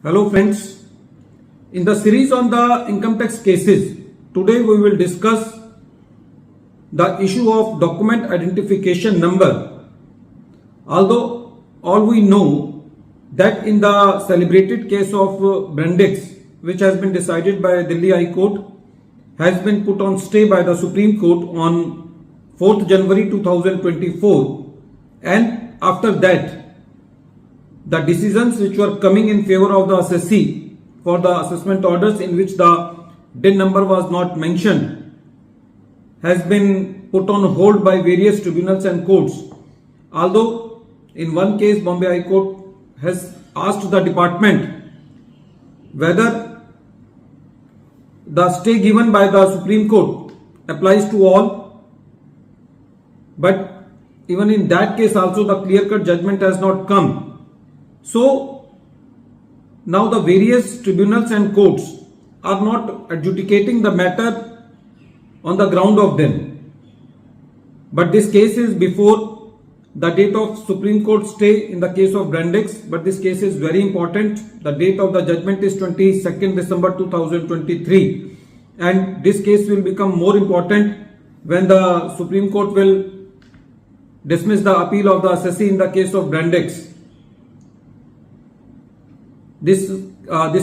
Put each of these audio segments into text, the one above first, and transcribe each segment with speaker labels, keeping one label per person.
Speaker 1: Hello friends, in the series on the income tax cases, today we will discuss the issue of document identification number. Although all we know that in the celebrated case of Brandex, which has been decided by Delhi High Court, has been put on stay by the Supreme Court on 4th January 2024, and after that the decisions which were coming in favor of the assessee for the assessment orders in which the DIN number was not mentioned has been put on hold by various tribunals and courts. Although in one case Bombay High Court has asked the department whether the stay given by the Supreme Court applies to all, but even in that case also the clear-cut judgment has not come. So now the various tribunals and courts are not adjudicating the matter on the ground of them. But this case is before the date of Supreme Court stay in the case of Brandex, but this case is very important. The date of the judgment is 22nd December 2023, and this case will become more important when the Supreme Court will dismiss the appeal of the assessee in the case of Brandex. This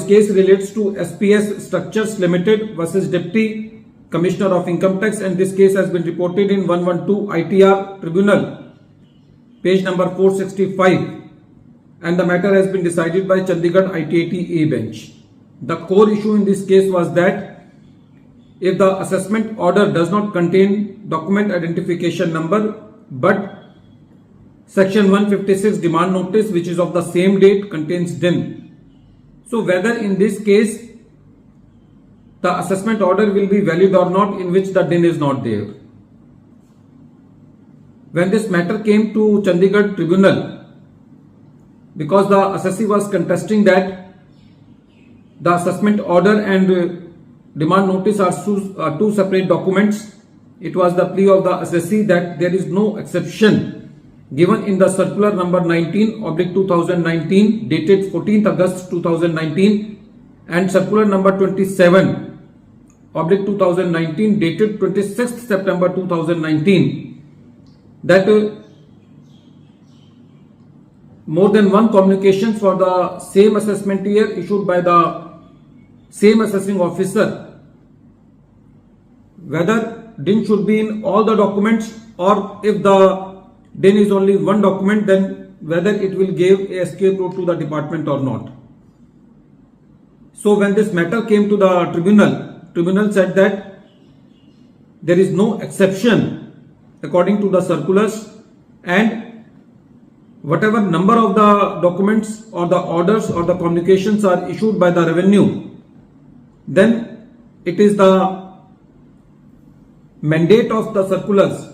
Speaker 1: case relates to SPS Structures Limited versus Deputy Commissioner of Income Tax, and this case has been reported in 112 ITR Tribunal, page number 465, and the matter has been decided by Chandigarh ITAT A bench. The core issue in this case was that if the assessment order does not contain document identification number, but section 156 demand notice, which is of the same date, contains DIN. So whether in this case the assessment order will be valid or not in which the DIN is not there. When this matter came to Chandigarh Tribunal, because the assessee was contesting that the assessment order and demand notice are two separate documents, it was the plea of the assessee that there is no exception given in the circular number 19/2019 dated 14th August 2019 and circular number 27/2019 dated 26th September 2019 that more than one communication for the same assessment year issued by the same assessing officer, whether DIN should be in all the documents, or if the DIN is only one document, then whether it will give a escape route to the department or not. So when this matter came to the tribunal said that there is no exception according to the circulars, and whatever number of the documents or the orders or the communications are issued by the revenue, then it is the mandate of the circulars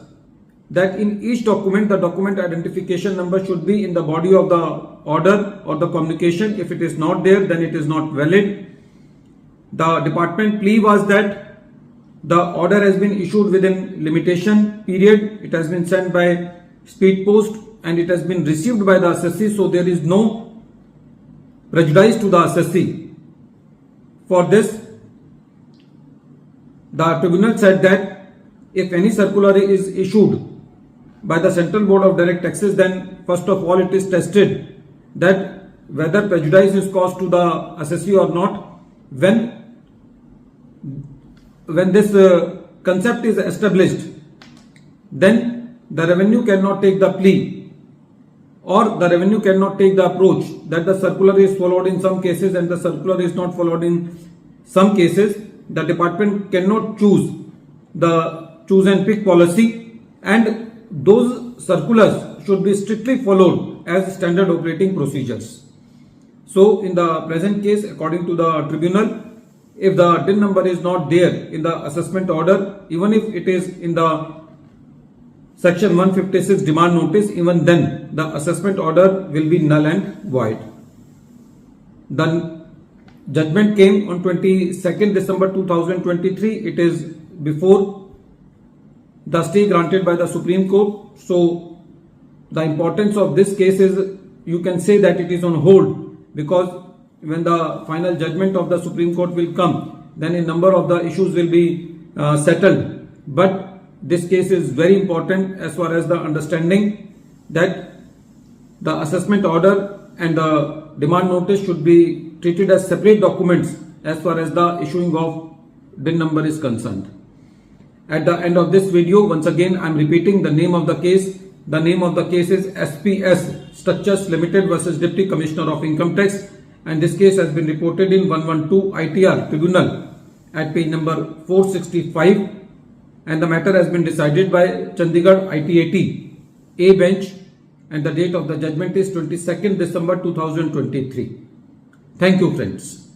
Speaker 1: that in each document the document identification number should be in the body of the order or the communication. If it is not there, then it is not valid. The department plea was that the order has been issued within limitation period, it has been sent by speed post, and it has been received by the assessee, so there is no prejudice to the assessee. For this, the tribunal said that if any circular is issued by the Central Board of Direct Taxes, then first of all it is tested that whether prejudice is caused to the assessee or not. When this concept is established, then the revenue cannot take the plea, or the revenue cannot take the approach that the circular is followed in some cases and the circular is not followed in some cases. The department cannot choose and pick policy, and those circulars should be strictly followed as standard operating procedures. So in the present case, according to the tribunal, if the DIN number is not there in the assessment order, even if it is in the section 156 demand notice, even then the assessment order will be null and void. The judgment came on 22nd December 2023. It is before the stay granted by the Supreme Court. So the importance of this case is, you can say that it is on hold, because when the final judgment of the Supreme Court will come, then a number of the issues will be settled. But this case is very important as far as the understanding that the assessment order and the demand notice should be treated as separate documents as far as the issuing of DIN number is concerned. At the end of this video, once again I am repeating the name of the case. The name of the case is SPS Structures Limited versus Deputy Commissioner of Income Tax, and this case has been reported in 112 ITR Tribunal at page number 465, and the matter has been decided by Chandigarh ITAT A bench, and the date of the judgment is 22nd December 2023. Thank you, friends.